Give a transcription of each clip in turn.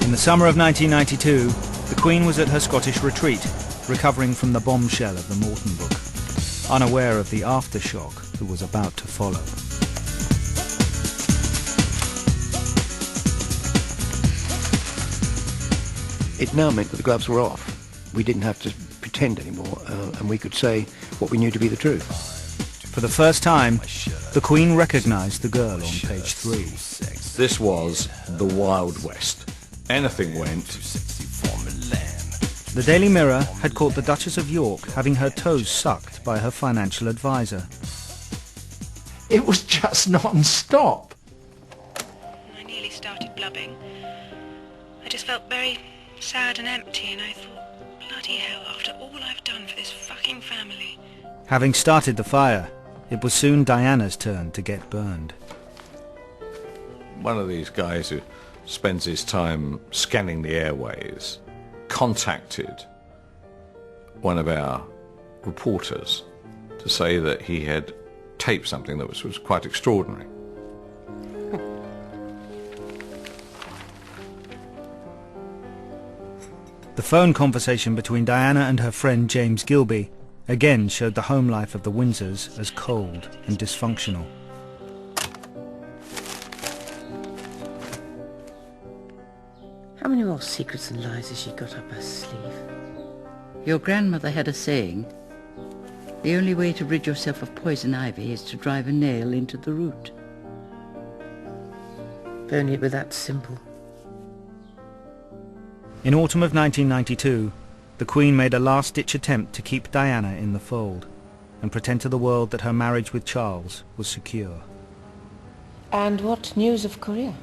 In the summer of 1992, the Queen was at her Scottish retreat, recovering from the bombshell of the Morton book, unaware of the aftershock that was about to follow. It now meant that the gloves were off. We didn't have to pretend anymore, and we could say what we knew to be the truth. For the first time, the Queen recognised the girl on page 3. This was the Wild West. Anything went. The Daily Mirror had caught the Duchess of York having her toes sucked by her financial advisor. It was just non-stop. I nearly started blubbing. I just felt very sad and empty, and I thought, bloody hell, after all I've done for this fucking family. Having started the fire, it was soon Diana's turn to get burned. One of these guys who spends his time scanning the airways contacted one of our reporters to say that he had taped something that was quite extraordinary. The phone conversation between Diana and her friend James Gilby again showed the home life of the Windsors as cold and dysfunctional. How many more secrets and lies has she got up her sleeve? Your grandmother had a saying, the only way to rid yourself of poison ivy is to drive a nail into the root. If only it were that simple. In autumn of 1992, the Queen made a last-ditch attempt to keep Diana in the fold and pretend to the world that her marriage with Charles was secure. And what news of Korea?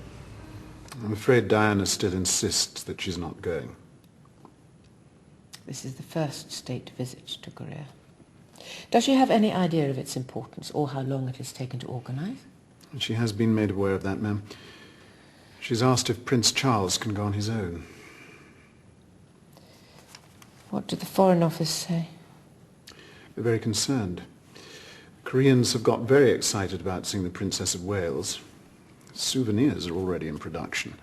I'm afraid Diana still insists that she's not going. This is the first state visit to Korea. Does she have any idea of its importance or how long it has taken to organize? She has been made aware of that, ma'am. She's asked if Prince Charles can go on his own. What did the Foreign Office say? They're very concerned. Koreans have got very excited about seeing the Princess of Wales. Souvenirs are already in production.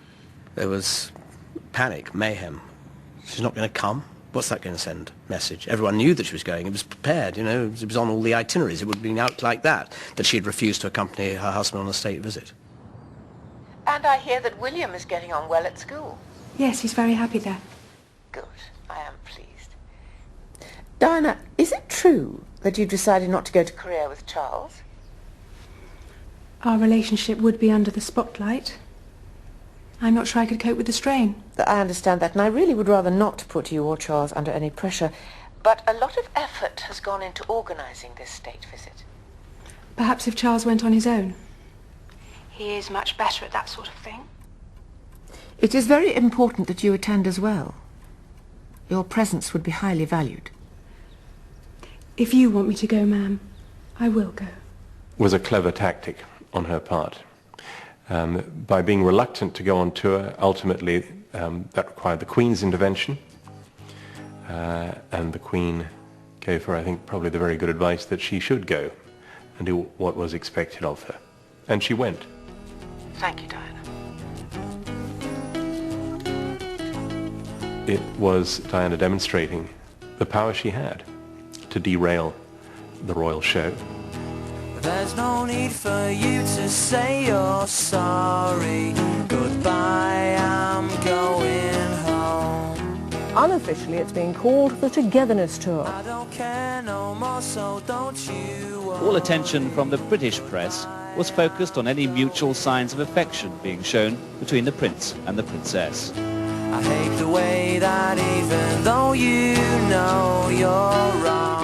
There was panic, mayhem. She's not going to come? What's that going to send message? Everyone knew that she was going. It was prepared, you know. It was on all the itineraries. It would have been out like that she had refused to accompany her husband on a state visit. And I hear that William is getting on well at school. Yes, he's very happy there. Good. I am pleased. Diana, is it true that you've decided not to go to Korea with Charles? Our relationship would be under the spotlight. I'm not sure I could cope with the strain. I understand that, and I really would rather not put you or Charles under any pressure. But a lot of effort has gone into organising this state visit. Perhaps if Charles went on his own. He is much better at that sort of thing. It is very important that you attend as well. Your presence would be highly valued. If you want me to go, ma'am, I will go. Was a clever tactic on her part. By being reluctant to go on tour, ultimately that required the Queen's intervention, and the Queen gave her, I think, probably the very good advice that she should go and do what was expected of her. And she went. Thank you, Diana. It was Diana demonstrating the power she had to derail the royal show. There's no need for you to say you're sorry. Goodbye, I'm going home. Unofficially, it's being called the Togetherness Tour. I don't care no more, so don't you. All attention from the British press was focused on any mutual signs of affection being shown between the Prince and the Princess. I hate the way that even though you know you're wrong.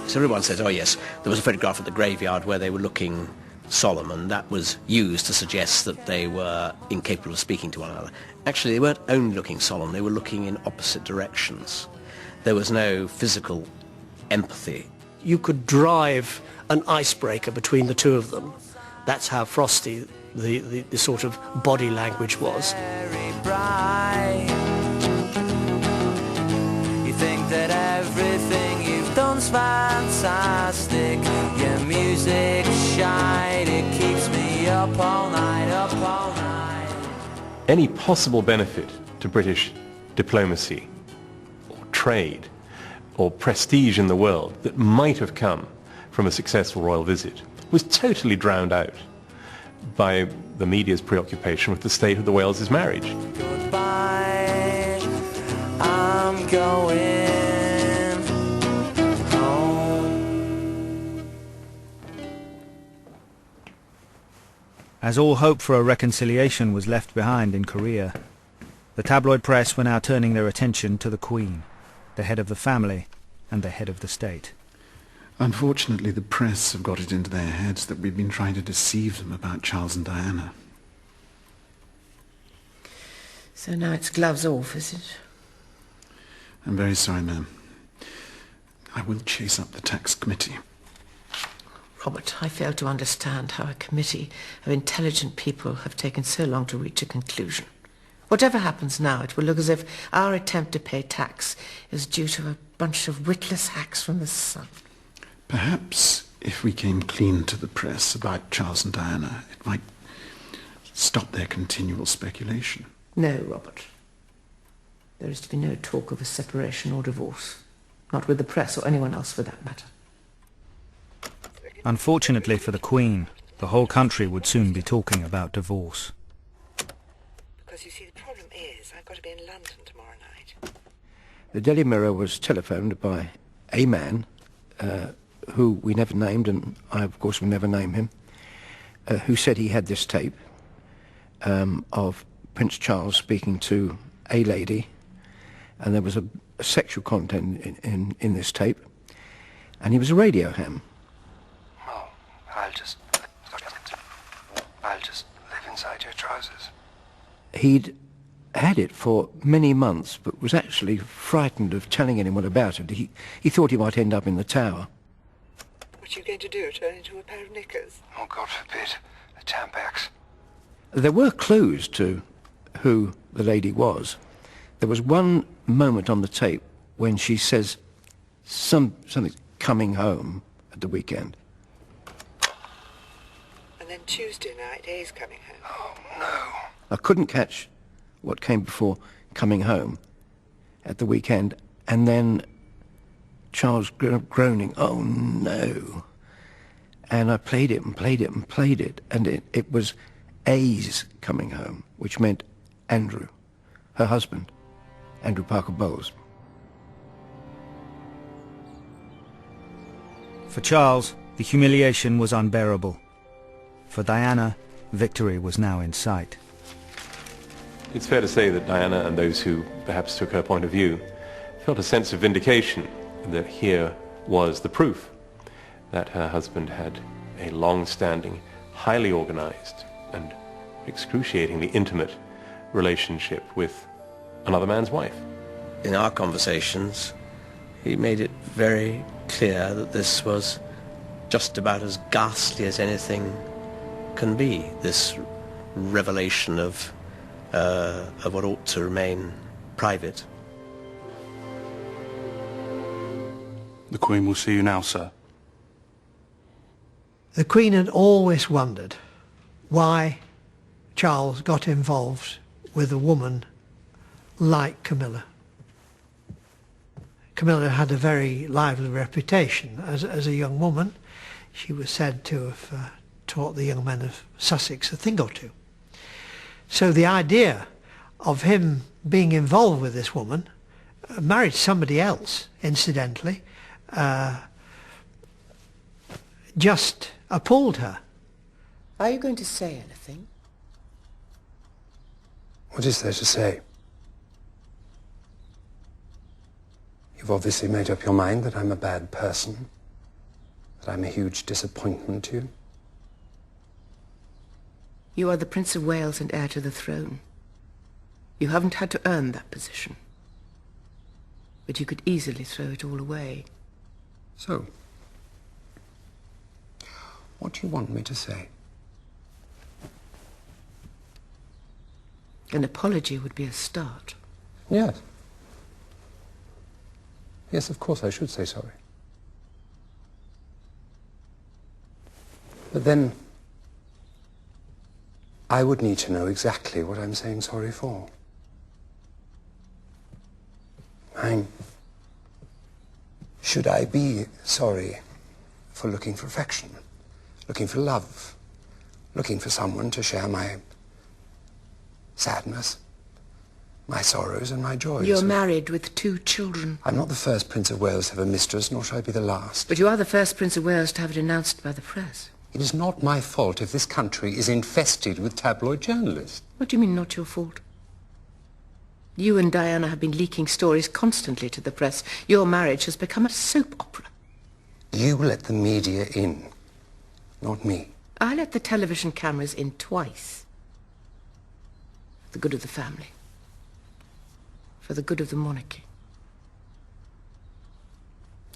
So everyone says, oh yes, there was a photograph at the graveyard where they were looking solemn, and that was used to suggest that they were incapable of speaking to one another. Actually, they weren't only looking solemn, they were looking in opposite directions. There was no physical empathy. You could drive an icebreaker between the two of them. That's how frosty the sort of body language was. Very bright. You think that everything you've done's fantastic. Your music shine, it keeps me up all night, up all night. Any possible benefit to British diplomacy or trade or prestige in the world that might have come from a successful royal visit was totally drowned out by the media's preoccupation with the state of the Wales's marriage. Goodbye, I'm going home. As all hope for a reconciliation was left behind in Korea, the tabloid press were now turning their attention to the Queen, the head of the family and the head of the state. Unfortunately, the press have got it into their heads that we've been trying to deceive them about Charles and Diana. So now it's gloves off, is it? I'm very sorry, ma'am. I will chase up the tax committee. Robert, I fail to understand how a committee of intelligent people have taken so long to reach a conclusion. Whatever happens now, it will look as if our attempt to pay tax is due to a bunch of witless hacks from the Sun. Perhaps if we came clean to the press about Charles and Diana, it might stop their continual speculation. No, Robert. There is to be no talk of a separation or divorce. Not with the press or anyone else for that matter. Unfortunately for the Queen, the whole country would soon be talking about divorce. Because you see, the problem is I've got to be in London tomorrow night. The Daily Mirror was telephoned by a man who we never named, and I, of course, will never name him, who said he had this tape of Prince Charles speaking to a lady, and there was a sexual content in this tape, and he was a radio ham. Oh, I'll just live inside your trousers. He'd had it for many months, but was actually frightened of telling anyone about it. He thought he might end up in the Tower. What are you going to do, turn into a pair of knickers? Oh, God forbid, a Tampax. There were clues to who the lady was. There was one moment on the tape when she says something coming home at the weekend. And then Tuesday night, he's coming home. Oh, no. I couldn't catch what came before coming home at the weekend, and then Charles groaning, "Oh no." And I played it and played it and played it, and it was A's coming home, which meant Andrew, her husband, Andrew Parker Bowles. For Charles, the humiliation was unbearable. For Diana, victory was now in sight. It's fair to say that Diana and those who perhaps took her point of view felt a sense of vindication that here was the proof that her husband had a long-standing, highly organized and excruciatingly intimate relationship with another man's wife. In our conversations, he made it very clear that this was just about as ghastly as anything can be, this revelation of what ought to remain private. The Queen will see you now, sir. The Queen had always wondered why Charles got involved with a woman like Camilla. Camilla had a very lively reputation as a young woman. She was said to have taught the young men of Sussex a thing or two. So the idea of him being involved with this woman, married somebody else, incidentally, just appalled her. Are you going to say anything? What is there to say? You've obviously made up your mind that I'm a bad person, that I'm a huge disappointment to you. You are the Prince of Wales and heir to the throne. You haven't had to earn that position. But you could easily throw it all away. So, what do you want me to say? An apology would be a start. Yes. Yes, of course I should say sorry. But then I would need to know exactly what I'm saying sorry for. Should I be sorry for looking for affection, looking for love, looking for someone to share my sadness, my sorrows and my joys? You're married with 2 children. I'm not the first Prince of Wales to have a mistress, nor shall I be the last. But you are the first Prince of Wales to have it announced by the press. It is not my fault if this country is infested with tabloid journalists. What do you mean, not your fault? You and Diana have been leaking stories constantly to the press. Your marriage has become a soap opera. You let the media in, not me. I let the television cameras in twice. For the good of the family. For the good of the monarchy.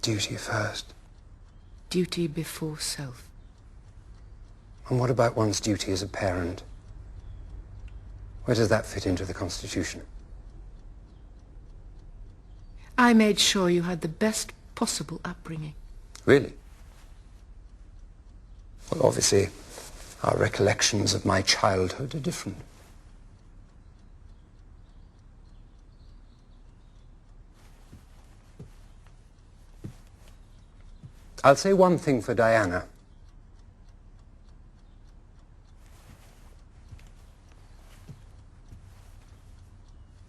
Duty first. Duty before self. And what about one's duty as a parent? Where does that fit into the Constitution? I made sure you had the best possible upbringing. Really? Well, obviously, our recollections of my childhood are different. I'll say one thing for Diana.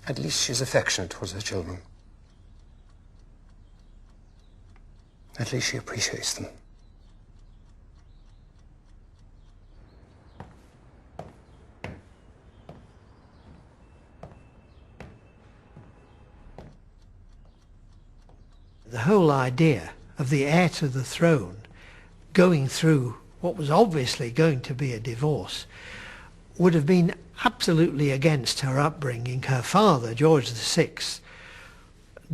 At least she's affectionate towards her children. At least she appreciates them. The whole idea of the heir to the throne going through what was obviously going to be a divorce would have been absolutely against her upbringing. Her father, George VI,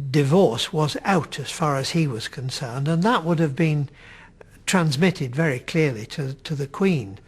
divorce was out as far as he was concerned, and that would have been transmitted very clearly to the Queen.